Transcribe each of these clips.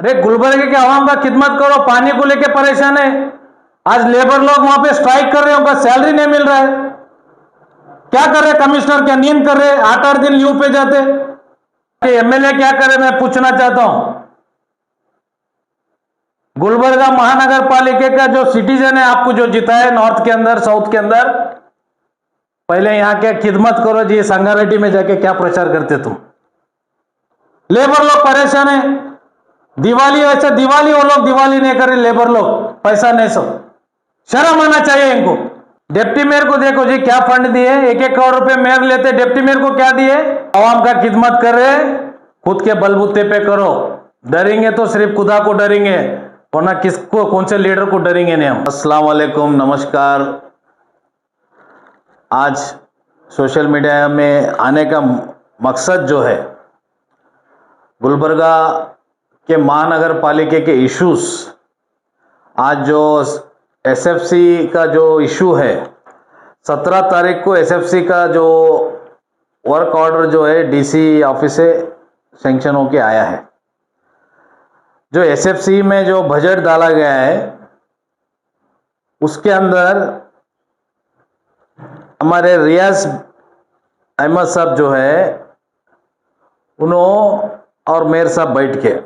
अरे गुलबर्गे के आवाम का खिदमत करो, पानी को लेके परेशान है। आज लेबर लोग वहां पे स्ट्राइक कर रहे हैं, उनका सैलरी नहीं मिल रहा है। क्या कर रहे कमिश्नर, क्या नींद कर रहे? 8-8 दिन लीव पे जाते। एमएलए क्या करे, मैं पूछना चाहता हूं। गुलबर्गा महानगर पालिका का जो सिटीजन है, आपको जो जिताया नॉर्थ के अंदर, साउथ के अंदर, पहले यहां के खिदमत करो जी। संगारेड्डी में जाके क्या प्रचार करते तुम? लेबर लोग परेशान है। दिवाली, अच्छा दिवाली वो लोग दिवाली नहीं कर रहे, लेबर लोग पैसा नहीं, सब शर्म आना चाहिए इनको। डिप्टी मेयर को देखो जी, क्या फंड दिए, 1-1 करोड़ रुपए मेयर लेते, डिप्टी मेयर को क्या दिए? आवाम का खिदमत कर रहे, खुद के बलबूते पे करो। डरेंगे तो सिर्फ खुदा को डरेंगे, वरना किसको, कौन से लीडर को डरेंगे नहीं हम। अस्सलाम वालेकुम, नमस्कार। आज सोशल मीडिया में आने का मकसद जो है, गुलबर्गा के महानगर पालिका के इश्यूज, आज जो एसएफसी का जो इशू है, 17 तारीख को एसएफसी का जो वर्क ऑर्डर जो है डीसी ऑफिस से सैंक्शन होके आया है। जो एसएफसी में जो बजट डाला गया है, उसके अंदर हमारे रियाज अहमद साहब जो है, उन्होंने और मेयर साहब बैठ के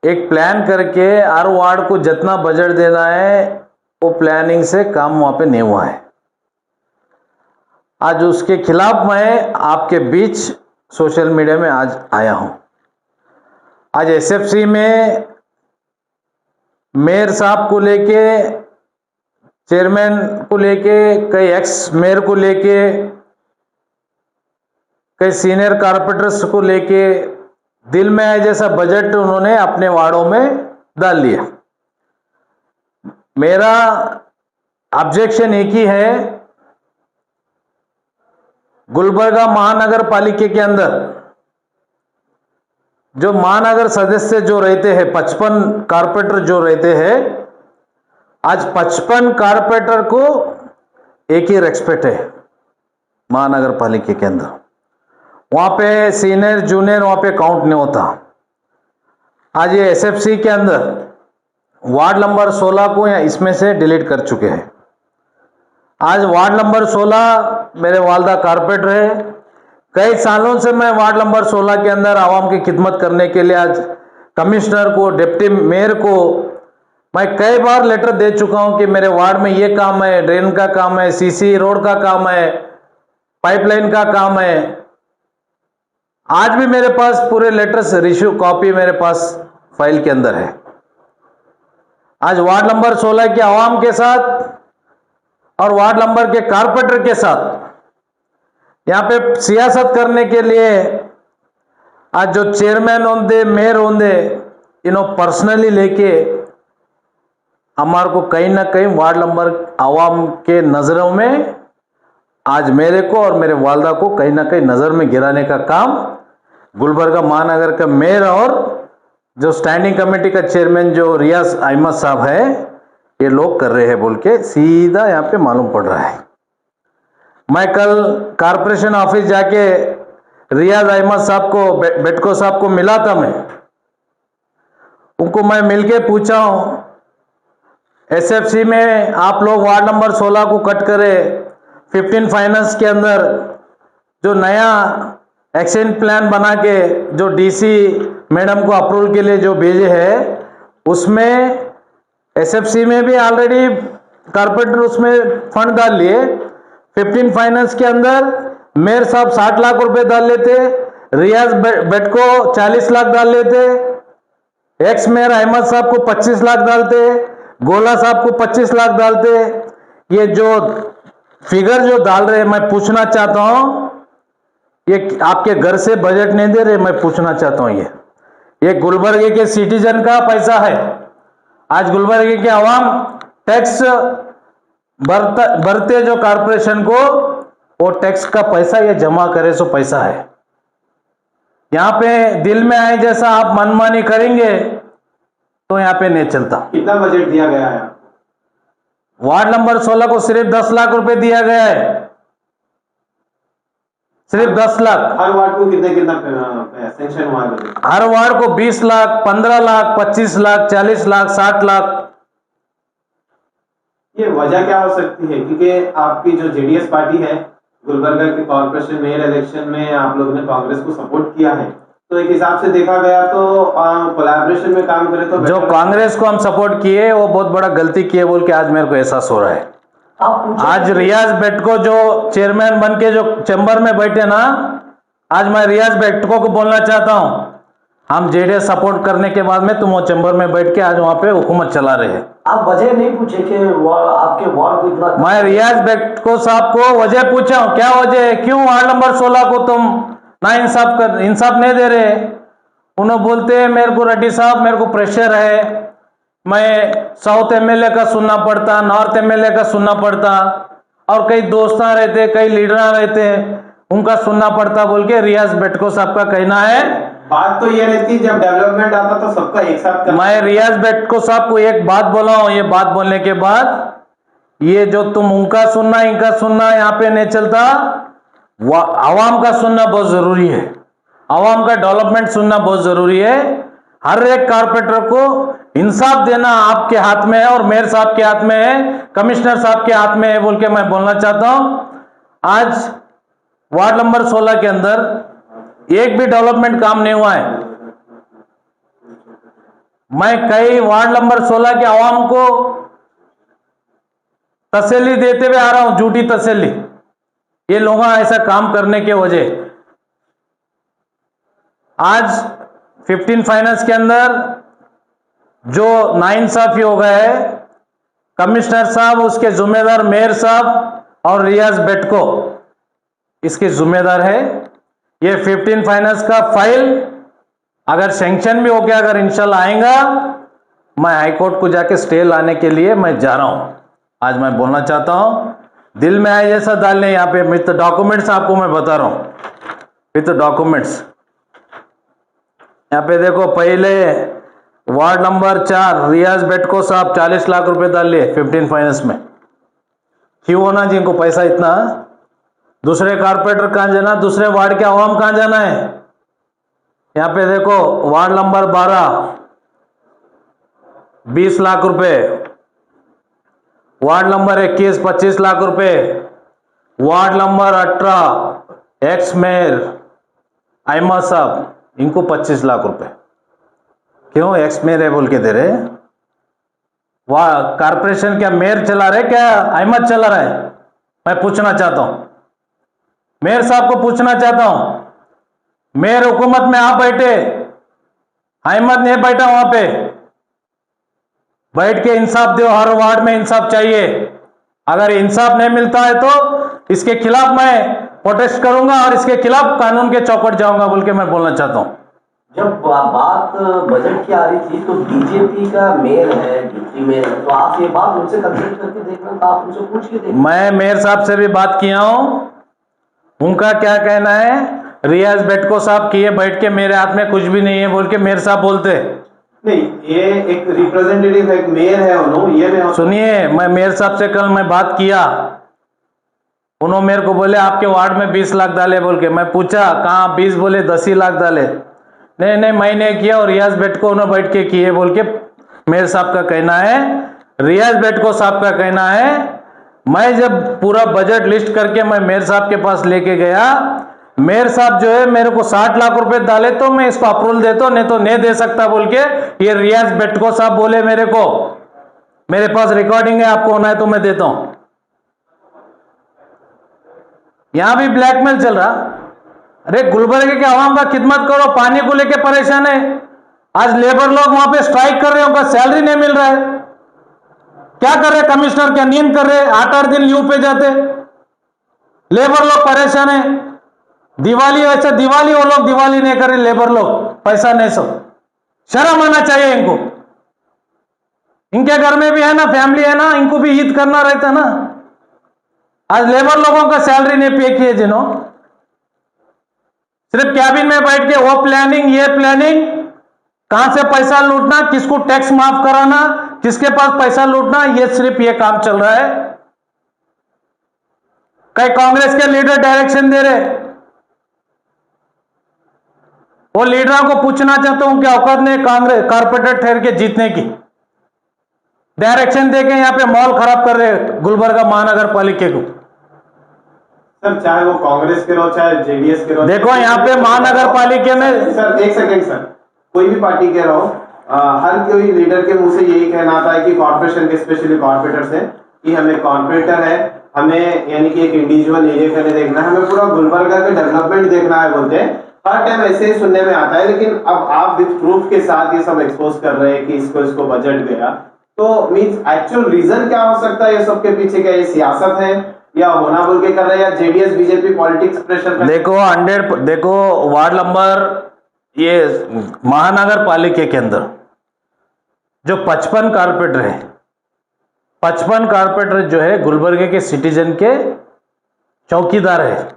एक प्लान करके हर वार्ड को जितना बजट देना है, वो प्लानिंग से काम वहां पे नहीं हुआ है। आज उसके खिलाफ मैं आपके बीच सोशल मीडिया में आज आया हूं। आज एसएफसी में मेयर साहब को लेके, चेयरमैन को लेके, कई एक्स मेयर को लेके, कई सीनियर कारपोरेटर्स को लेके दिल में आए जैसा बजट उन्होंने अपने वार्डों में डाल लिया। मेरा ऑब्जेक्शन एक ही है, गुलबर्गा महानगर पालिका के अंदर जो महानगर सदस्य जो रहते हैं, 55 कारपोरेटर जो रहते हैं, आज 55 कारपोरेटर को एक ही रेस्पेक्ट है महानगर पालिका के अंदर। वहां पे सीनियर जूनियर वहां पे काउंट नहीं होता। आज ये एसएफसी के अंदर वार्ड नंबर 16 को या इसमें से डिलीट कर चुके हैं। आज वार्ड नंबर 16 मेरे वालदा कारपोरेटर है। कई सालों से मैं वार्ड नंबर 16 के अंदर आवाम की खिदमत करने के लिए आज कमिश्नर को, डिप्टी मेयर को मैं कई बार लेटर दे चुका हूं कि मेरे वार्ड में ये काम है, ड्रेन का काम है, सीसी रोड का काम है, पाइपलाइन का काम है। आज भी मेरे पास पूरे लेटर्स रिश्यू कॉपी मेरे पास फाइल के अंदर है। आज वार्ड नंबर 16 के आवाम के साथ और वार्ड नंबर के कारपोरेटर के साथ यहाँ पे सियासत करने के लिए आज जो चेयरमैन होंगे, मेयर होंगे, इन्हों पर्सनली लेके हमारे को कहीं ना कहीं वार्ड नंबर आवाम के नजरों में आज मेरे को और मेरे वालदा को कहीं ना कहीं नजर में गिराने का काम गुलबर्गा महानगर का मेयर और जो स्टैंडिंग कमेटी का चेयरमैन जो रियाज अहमद साहब है, ये लोग कर रहे हैं बोल के सीधा यहाँ पे मालूम पड़ रहा है। मैं कल कारपोरेशन ऑफिस जाके रियाज अहमद साहब को, बेटको साहब को मिला था। मैं उनको मैं मिलके पूछा हूँ, एसएफसी में आप लोग वार्ड नंबर 16 को कट करे, 15 फाइनेंस के अंदर जो नया एक्शन प्लान बना के जो डीसी मैडम को अप्रूवल के लिए जो भेजे है, उसमें एसएफसी में भी ऑलरेडी कारपोरेटर उसमें फंड डाल लिए। 15 फाइनेंस के अंदर मेयर साहब 60 लाख रुपए डाल लेते, रियाज बेटको 40 लाख डाल लेते, एक्स मेयर अहमद साहब को 25 लाख डालते, गोला साहब को 25 लाख डालते। ये जो फिगर जो डाल रहे, मैं पूछना चाहता हूं, ये आपके घर से बजट नहीं दे रहे। मैं पूछना चाहता हूं, ये गुलबर्गे के सिटीजन का पैसा है। आज गुलबर्गे के आवाम टैक्स भरते जो कारपोरेशन को, वो टैक्स का पैसा ये जमा करे सो पैसा है। यहाँ पे दिल में आए जैसा आप मनमानी करेंगे तो यहाँ पे नहीं चलता। कितना बजट दिया गया है? वार्ड नंबर 16 को सिर्फ 10 लाख रुपए दिया गया है, सिर्फ 10 लाख। हर वार्ड को कितना कितना सैंक्शन हुआ है? हर वार्ड को 20 लाख, 15 लाख, 25 लाख, 40 लाख, 60 लाख। ये वजह क्या हो सकती है? क्योंकि आपकी जो जेडीएस पार्टी है, गुलबर्गा के कॉर्पोरेशन मेयर इलेक्शन में आप लोगों ने कांग्रेस को सपोर्ट किया है, तो एक हिसाब से देखा गया तो कोलैबोरेशन में काम करे तो जो कांग्रेस को हम सपोर्ट किए वो बहुत बड़ा गलती किए बोल के आज मेरे को एहसास हो रहा है। आज रियाज बेटको जो चेयरमैन बन के जो चैम्बर में बैठे ना, आज मैं रियाज बेटको को बोलना चाहता हूं, हम जेडीएस सपोर्ट करने के बाद में तुम वो चैम्बर में बैठ के आज वहां पे हुकूमत चला रहे हैं। आप वजह नहीं पूछे कि आपके वार्ड को इतना? मैं रियाज बेटको साहब को वजह पूछा हूं, क्या वजह है, क्यों वार्ड नंबर 16 को तुम ना इंसाफ नहीं दे रहे? उन्होंने बोलते हैं मेरे को रेड्डी साहब मेरे को प्रेशर है, मैं साउथ एमएलए का सुनना पड़ता, नॉर्थ एमएलए का सुनना पड़ता, और कई दोस्त रहते, कई लीडर रहते, उनका सुनना पड़ता बोल के रियाज बेटको साहब का कहना है। बात तो ये रहती जब डेवलपमेंट आता तो सबका एक साथ। मैं रियाज बेटको साहब को एक बात बोला हूं, ये बात बोलने के बाद ये जो तुम उनका सुनना इनका सुनना यहाँ पे नहीं चलता, आवाम का सुनना बहुत जरूरी है, आवाम का डेवलपमेंट सुनना बहुत जरूरी है। हर एक कारपोरेटर को इंसाफ देना आपके हाथ में है और मेयर साहब के हाथ में है, कमिश्नर साहब के हाथ में है बोल के मैं बोलना चाहता हूं। आज वार्ड नंबर 16 के अंदर एक भी डेवलपमेंट काम नहीं हुआ है। मैं कई वार्ड नंबर 16 के आवाम को तसल्ली देते हुए आ रहा हूं, झूठी तसल्ली, ये लोग ऐसा काम करने के वजह। आज 15 फाइनेंस के अंदर जो नाइंसाफी हो गया है, कमिश्नर साहब, उसके जिम्मेदार मेयर साहब और रियाज बेटको इसके जिम्मेदार है। ये 15 फाइनेंस का फाइल अगर सैंक्शन भी हो गया, अगर इंशाल्लाह आएगा, मैं हाईकोर्ट को जाके स्टे लाने के लिए मैं जा रहा हूं। आज मैं बोलना चाहता हूं, दिल में आए जैसा डालने, यहाँ पे विथ डॉक्यूमेंट्स आपको मैं बता रहा हूं, विथ डॉक्यूमेंट्स। यहाँ पे देखो, पहले वार्ड नंबर 4 रियाज बेटको साहब 40 लाख रुपए डाल लिए 15 फाइनेंस में। क्यों होना जी इनको पैसा इतना? दूसरे कारपोरेटर कहां जाना, दूसरे वार्ड के आवाम कहां जाना है? यहाँ पे देखो, वार्ड नंबर 12 20 लाख रुपए, वार्ड नंबर 21 25 लाख रुपए, ward number 18 ex mayor Ahmad sahab, इनको 25 लाख रुपए। क्यों एक्स मेयर है बोल के दे रहे? वाह, कारपोरेशन क्या मेयर चला रहे, क्या अहमद चला रहा है? मैं पूछना चाहता हूं, मेयर साहब को पूछना चाहता हूं। मेयर हुकूमत में आप बैठे, अहमद नहीं बैठा वहां पे, बैठ के इंसाफ दो, हर वार्ड में इंसाफ चाहिए। अगर इंसाफ नहीं मिलता है तो इसके खिलाफ मैं प्रोटेस्ट करूंगा और इसके खिलाफ कानून के चौकट जाऊंगा बोल के मैं बोलना चाहता हूं। जब बात बजट की आ रही थी तो बीजेपी का मेयर है, डिप्टी मेयर है, तो आप ये बात उनसे कंसल्ट करके देखना था, आप उनसे पूछ के देखना। मैं मेयर साहब से भी बात किया हूं, उनका क्या कहना है, रियाज बेटको साहब किए बैठ के मेरे हाथ में कुछ भी नहीं है बोल के मेयर साहब बोलते। नहीं, ये एक रिप्रेजेंटेटिव है, एक मेयर है उन्होंने, ये नहीं। सुनिए, मैं मेयर साहब से कल मैं बात किया, उन्होंने मेरे को बोले आपके वार्ड में 20 लाख डाले बोल के। मैं पूछा कहाँ 20, बोले 10 ही लाख डाले। नहीं नहीं, मैंने किया और रियाज बेटको उन्होंने बैठ के किए बोल के मेयर साहब का कहना है, रियाज बेटको साहब का कहना है। मैं जब पूरा बजट लिस्ट करके मैं मेयर साहब के पास लेके गया, मेयर साहब जो है मेरे को 60 लाख रुपए डाले तो मैं इसको अप्रूवल देता हूं, नहीं तो नहीं दे सकता बोल के ये रियाज बेटको साहब बोले मेरे को। मेरे पास रिकॉर्डिंग है, आपको होना है तो मैं देता हूं। यहां भी ब्लैकमेल चल रहा। अरे गुलबर्गे के आवाम का खिदमत करो, पानी को लेके परेशान है। आज लेबर लोग वहां पे स्ट्राइक कर रहे हैं, उनका सैलरी नहीं मिल रहा है। क्या कर रहे कमिश्नर, क्या नींद कर रहे? 8-8 दिन लीव पे जाते, लेबर लोग परेशान है। दिवाली, अच्छा दिवाली वो लोग दिवाली नहीं कर रहे, लेबर लोग पैसा नहीं, सब शर्म आना चाहिए इनको। इनके घर में भी है ना, फैमिली है ना, इनको भी ईद करना रहता ना। आज लेबर लोगों का सैलरी नहीं पे किए, जिन्होंने सिर्फ कैबिन में बैठ के वो प्लानिंग ये प्लानिंग, कहां से पैसा लूटना, किसको टैक्स माफ कराना, किसके पास पैसा लूटना, ये सिर्फ ये काम चल रहा है। कई कांग्रेस के लीडर डायरेक्शन दे रहे, वो लीडरों को पूछना चाहता हूं कि औकात ने कांग्रेस कारपोरेटर ठहर के जीतने की, डायरेक्शन देके यहाँ पे माहौल खराब कर रहे गुलबर्गा महानगर पालिका को। सर चाहे वो कांग्रेस के रहो चाहे जेडीएस के रहो, देखो यहाँ पे महानगर पालिका में सर एक सेकंड सर, कोई भी पार्टी के रहो, हर कोई लीडर के मुंह से यही कहना आता है कि कॉर्पोरेशन के स्पेशली कॉर्पोरेटर से कि हमें कॉर्पोरेटर है, हमें यानी कि एक इंडिविजुअल एरिया का नहीं देखना है, हमें पूरा गुलबर्गा का डेवलपमेंट देखना है बोलते हैं। हर टाइम ऐसे ही सुनने में आता है, लेकिन अब आप विद प्रूफ के साथ ये सब एक्सपोज कर रहे हैं कि इसको बजट गया, तो मींस एक्चुअल रीजन क्या हो सकता है ये सब के पीछे? क्या ये सियासत है या होना बोल के कर रहे हैं, या जेडीएस बीजेपी पॉलिटिक्स प्रेशर? देखो वार्ड नंबर ये महानगर पालिका के अंदर जो 55 कारपोरेटर है, 55 कारपोरेटर जो है गुलबर्गे के सिटीजन के चौकीदार है।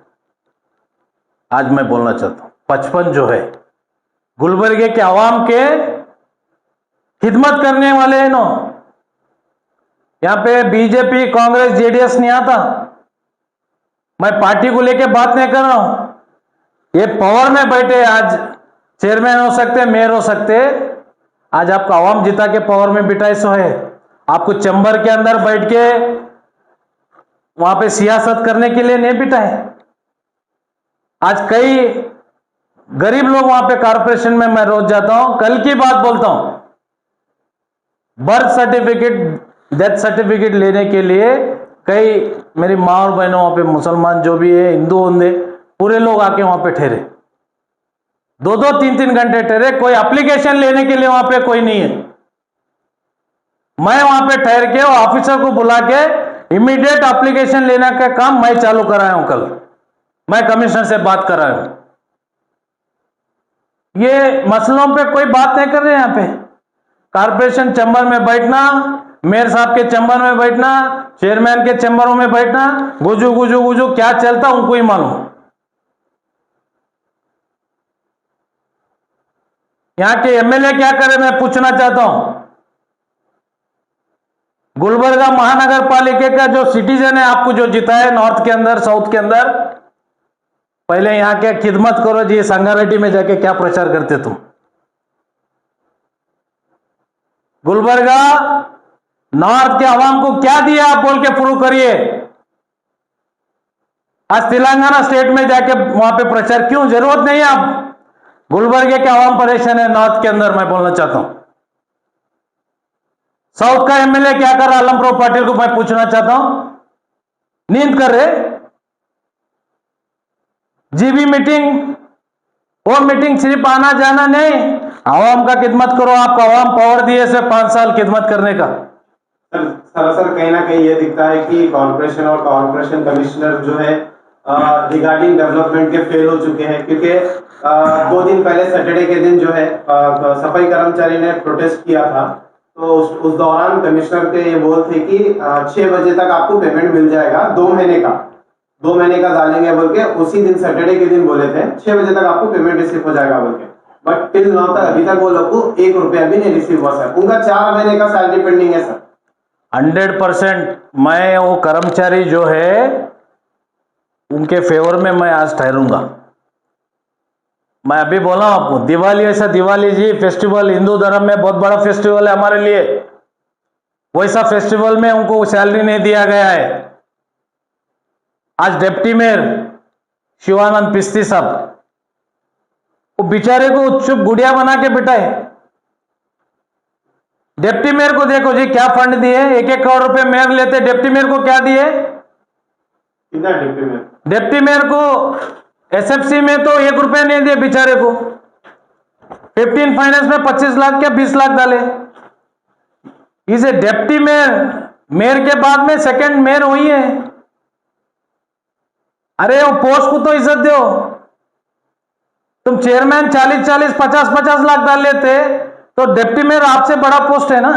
आज मैं बोलना चाहता हूं 55 जो है गुलबर्गे के आवाम के खिदमत करने वाले हैं। नो यहां पे बीजेपी कांग्रेस जेडीएस नहीं आता। मैं पार्टी को लेके बात नहीं कर रहा हूं। ये पावर में बैठे, आज चेयरमैन हो सकते, मेयर हो सकते, आज आपका आवाम जिता के पावर में बिठाए सो है। आपको चैम्बर के अंदर बैठ के वहां पे सियासत करने के लिए नहीं बिठाए। आज कई गरीब लोग वहां पे कारपोरेशन में मैं रोज जाता हूं, कल की बात बोलता हूं, बर्थ सर्टिफिकेट डेथ सर्टिफिकेट लेने के लिए कई मेरी माँ और बहनों वहां पे मुसलमान जो भी है, हिंदू होंगे, पूरे लोग आके वहां पे ठहरे, 2-2 3-3 घंटे ठहरे। कोई एप्लीकेशन लेने के लिए वहां पे कोई नहीं है। मैं वहां पे ठहर के ऑफिसर को बुला के इमीडिएट एप्लीकेशन लेने का काम मैं चालू कराया हूं। कल मैं कमिश्नर से बात कर रहा हूं। ये मसलों पे कोई बात नहीं कर रहे। यहां पे कारपोरेशन चैम्बर में बैठना, मेयर साहब के चैम्बर में बैठना, चेयरमैन के चैम्बरों में बैठना, गुजू गुजू गुजू क्या चलता उनको ही मालूम। यहां के एमएलए क्या करे मैं पूछना चाहता हूं। गुलबर्गा महानगर पालिका का जो सिटीजन है, आपको जो जिता है नॉर्थ के अंदर, साउथ के अंदर, पहले यहां के खिदमत करो जी। संगारेड्डी में जाके क्या प्रचार करते तुम? गुलबर्गा नॉर्थ के आवाम को क्या दिया आप बोल के प्रूव करिए। आज तेलंगाना स्टेट में जाके वहां पे प्रचार क्यों? जरूरत नहीं है। आप गुलबर्गे के आवाम परेशान है नॉर्थ के अंदर, मैं बोलना चाहता हूं। साउथ का एमएलए क्या कर रहा आलमप्रो पाटिल को मैं पूछना चाहता हूं। नींद कर रहे जीबी मीटिंग, वो मीटिंग सिर्फ आना जाना नहीं, आवाम का खिदमत करो। आपको आवाम पावर दिए से 5 साल खिदमत करने का। सर कहीं ना कहीं ये दिखता है कि कॉर्पोरेशन और कॉर्पोरेशन कमिश्नर जो है रिगार्डिंग डेवलपमेंट के फेल हो चुके हैं, क्योंकि 2 दिन पहले सैटरडे के दिन जो है सफाई कर्मचारी ने प्रोटेस्ट किया था, तो उस दौरान कमिश्नर के ये बोल थे कि 6 बजे तक आपको पेमेंट मिल जाएगा, 2 महीने का डालेंगे बोल के उसी दिन सैटरडे के दिन बोले थे 6 बजे तक आपको पेमेंट रिसीव हो जाएगा बोल के। बट टिल नाउ तक अभी तक वो लोग को 1 रुपया भी नहीं रिसीव हुआ सर। उनका 4 महीने का सैलरी पेंडिंग है सर। 100% मैं वो कर्मचारी जो है उनके फेवर में मैं आज ठहरूंगा। मैं अभी बोला आपको, दिवाली ऐसा दिवाली जी फेस्टिवल हिंदू धर्म में बहुत बड़ा फेस्टिवल है हमारे लिए, वैसा फेस्टिवल में उनको सैलरी नहीं दिया गया है। आज डिप्टी मेयर शिवानंद पिस्ती साहब, वो बेचारे को चुप गुड़िया बना के बिठाए। डिप्टी मेयर को देखो जी क्या फंड दिए, 1-1 करोड़ रुपए मेयर लेते, डिप्टी मेयर को क्या दिए? कितना डिप्टी मेयर? डिप्टी मेयर को एसएफसी में तो 1 रुपया नहीं दिए बेचारे को। 15 फाइनेंस में 25 लाख क्या 20 लाख डाले। इसे डिप्टी मेयर, मेयर के बाद में सेकंड मेयर हुई है। अरे वो पोस्ट को तो इज्जत दो। तुम चेयरमैन 40-40, 50-50 लाख डाल लेते तो डिप्टी मेयर आपसे बड़ा पोस्ट है ना।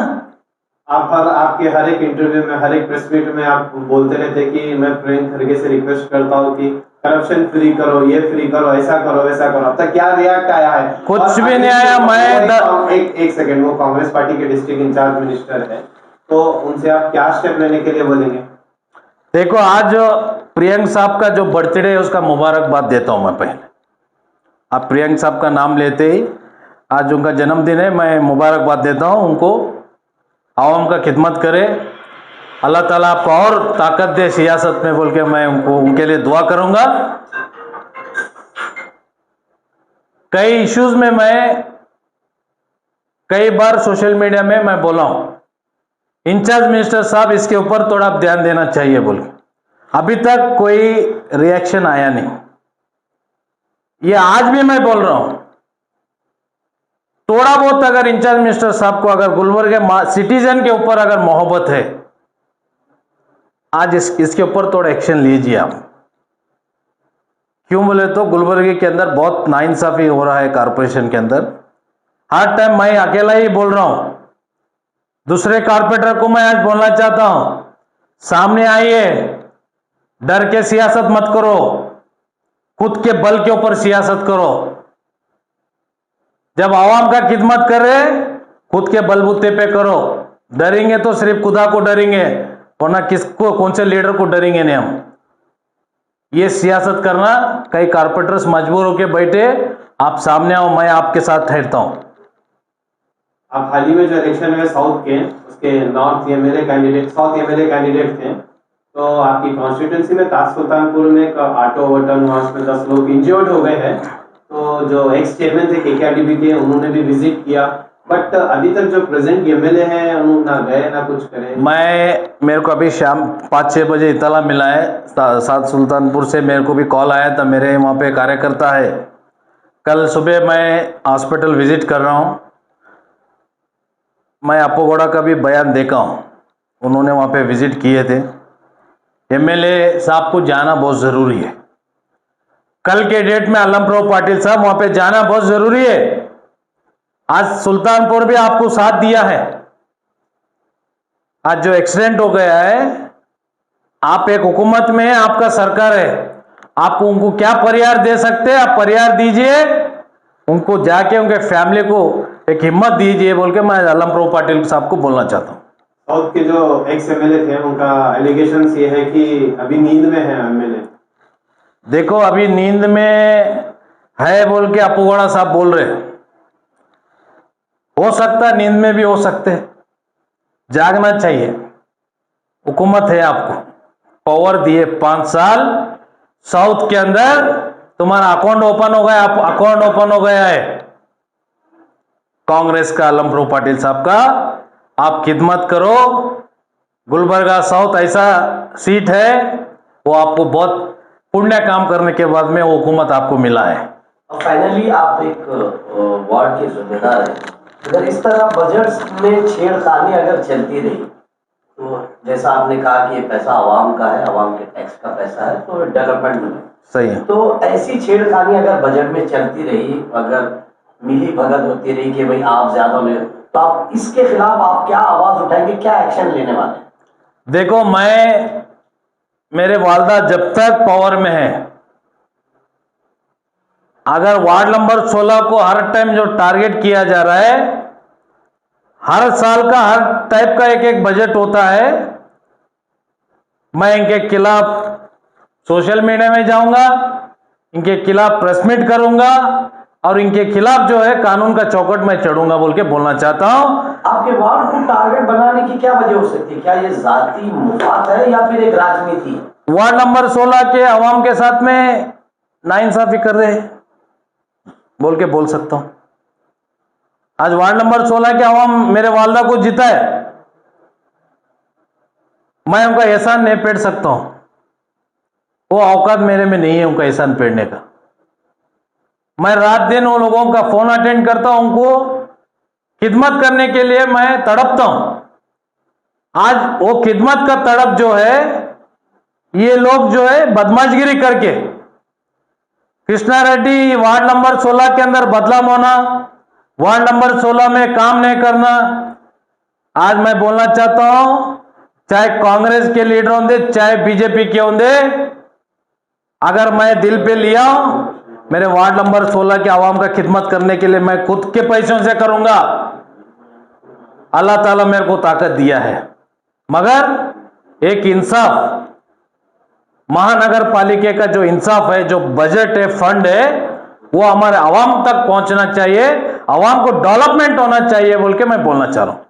आपके हर एक इंटरव्यू में, हर एक प्रेस मीट में आप बोलते रहते कि मैं प्रियंक खरगे से रिक्वेस्ट करता हूं कि करप्शन फ्री करो, ये फ्री करो, ऐसा करो, वैसा करो। अब तक क्या रिएक्ट आया है? कुछ भी नहीं आया। मैं एक सेकंड, वो कांग्रेस पार्टी के डिस्ट्रिक्ट इंचार्ज मिनिस्टर है, तो उनसे आप क्या स्टेप लेने के लिए बोलेंगे? देखो, आज प्रियंक साहब का जो बर्थडे है उसका मुबारकबाद देता हूं मैं पहले। आप प्रियंक साहब का नाम लेते ही, आज उनका जन्मदिन है, मैं मुबारकबाद देता हूँ उनको। आवाम का खिदमत करे, अल्लाह ताला आपको और ताकत दे सियासत में बोल के मैं उनके लिए दुआ करूँगा। कई इश्यूज में मैं कई बार सोशल मीडिया में मैं बोला हूँ, इंचार्ज मिनिस्टर साहब इसके ऊपर थोड़ा ध्यान देना चाहिए बोल के, अभी तक कोई रिएक्शन आया नहीं। ये आज भी मैं बोल रहा हूं, थोड़ा बहुत अगर इंचार्ज मिनिस्टर साहब को अगर गुलबर्ग के सिटीजन के ऊपर अगर मोहब्बत है, आज इसके ऊपर थोड़ा एक्शन लीजिए आप। क्यों बोले तो गुलबर्ग के अंदर बहुत नाइंसाफी हो रहा है कारपोरेशन के अंदर। हर टाइम मैं अकेला ही बोल रहा हूं, दूसरे कारपोरेटर को मैं आज बोलना चाहता हूं, सामने आइए, डर के सियासत मत करो, खुद के बल के ऊपर सियासत करो। जब आवाम का खिदमत करे, खुद के बलबूते पे करो। डरेंगे तो सिर्फ खुदा को डरेंगे, वरना किसको, कौन से लीडर को डरेंगे नहीं हम। ये सियासत करना, कई कारपोरेटर्स मजबूर होकर बैठे, आप सामने आओ, मैं आपके साथ ठहरता हूं। आप हाल ही में जो इलेक्शन हुए साउथ के, उसके north MLA candidate, south MLA candidate थे, तो आपकी कॉन्स्टिट्यूंसी में ताज सुल्तानपुर में एक ऑटो ओवरटर्न हुआ, उसमें 10 लोग इंजर्ड हो गए हैं। तो जो एक्स चेयरमैन थे केकेआरडीबी के, उन्होंने भी विजिट किया, बट अभी तक जो प्रेजेंट एमएलए हैं उन्होंने ना गए ना कुछ करे। मेरे को अभी शाम 5-6 बजे इतला मिला है, सात सुल्तानपुर से मेरे को भी कॉल आया था, मेरे वहाँ पे कार्यकर्ता है। कल सुबह मैं हॉस्पिटल विजिट कर रहा हूँ, मैं अप्पोगोड़ा का भी बयान देखा हूँ, उन्होंने वहाँ पे विजिट किए थे। एमएलए साहब को जाना बहुत ज़रूरी है, कल के डेट में अलम प्रभु पाटिल साहब वहाँ पे जाना बहुत ज़रूरी है। आज सुल्तानपुर भी आपको साथ दिया है। आज जो एक्सीडेंट हो गया है, आप एक हुकूमत में है, आपका सरकार है, आपको उनको क्या परिहार दे सकते हैं, आप परिहार दीजिए, उनको जाके उनके फैमिली को एक हिम्मत दीजिए बोल के मैं अलम प्रभु पाटिल साहब को बोलना चाहता हूँ। साउथ के जो एक्स एमएलए थे, उनका एलिगेशंस ये है कि अभी नींद में है एमएलए। देखो, अभी नींद में है बोल के अप्पोगोड़ा साहब बोल रहे, हो सकता नींद में भी हो सकते, जागना चाहिए। हुकूमत है, आपको पावर दिए 5 साल, साउथ के अंदर तुम्हारा अकाउंट ओपन हो गया, अकाउंट ओपन हो गया है कांग्रेस का, अलम प्रभु पाटिल साहब का। आप खिदमत करो, गुलबर्गा साउथ ऐसा सीट है, वो आपको बहुत पुण्य काम करने के बाद में वो हुकूमत आपको मिला है। और फाइनली आप एक वार्ड के जिम्मेदार हैं, अगर इस तरह बजट में छेड़खानी अगर चलती रही, तो जैसा आपने कहा कि ये पैसा आवाम का है, आवाम के टैक्स का पैसा है, तो डेवलपमेंट में सही है। तो ऐसी छेड़खानी अगर बजट में चलती रही, अगर मिली भगत होती रही कि भाई आप ज्यादा ले, तो आप इसके खिलाफ आप क्या आवाज उठाएंगे, क्या एक्शन लेने वाले हैं? देखो, मेरे वालदा जब तक पावर में है, अगर वार्ड नंबर 16 को हर टाइम जो टारगेट किया जा रहा है, हर साल का हर टाइप का एक बजट होता है, मैं इनके खिलाफ सोशल मीडिया में जाऊंगा, इनके खिलाफ प्रेस मीट करूंगा और इनके खिलाफ जो है कानून का चौकट में चढ़ूंगा बोल के बोलना चाहता हूं। आपके वार्ड को टारगेट बनाने की क्या वजह हो सकती है? क्या ये जाती मुफाद है या फिर एक राजनीति है? वार्ड नंबर 16 के आवाम के साथ में नाइंसाफी कर रहे हैं बोल के बोल सकता हूं। आज वार्ड नंबर 16 के आवाम मेरे वालदा को जीता है, मैं उनका एहसान नहीं पेड़ सकता हूं, वो औकात मेरे में नहीं है उनका एहसान पेड़ने का। मैं रात दिन उन लोगों का फोन अटेंड करता हूं, उनको खिदमत करने के लिए मैं तड़पता हूं। आज वो खिदमत का तड़प जो है, ये लोग जो है बदमाशगिरी करके, कृष्णा रेड्डी वार्ड नंबर 16 के अंदर बदलाव होना, वार्ड नंबर 16 में काम नहीं करना। आज मैं बोलना चाहता हूं, चाहे कांग्रेस के लीडर होंगे, चाहे बीजेपी के होंगे, अगर मैं दिल पे लिया मेरे वार्ड नंबर 16 के आवाम का खिदमत करने के लिए, मैं खुद के पैसों से करूंगा। अल्लाह ताला मेरे को ताकत दिया है, मगर एक इंसाफ, महानगर पालिका का जो इंसाफ है, जो बजट है, फंड है, वो हमारे आवाम तक पहुंचना चाहिए, आवाम को डेवलपमेंट होना चाहिए बोल के मैं बोलना चाह रहा हूं।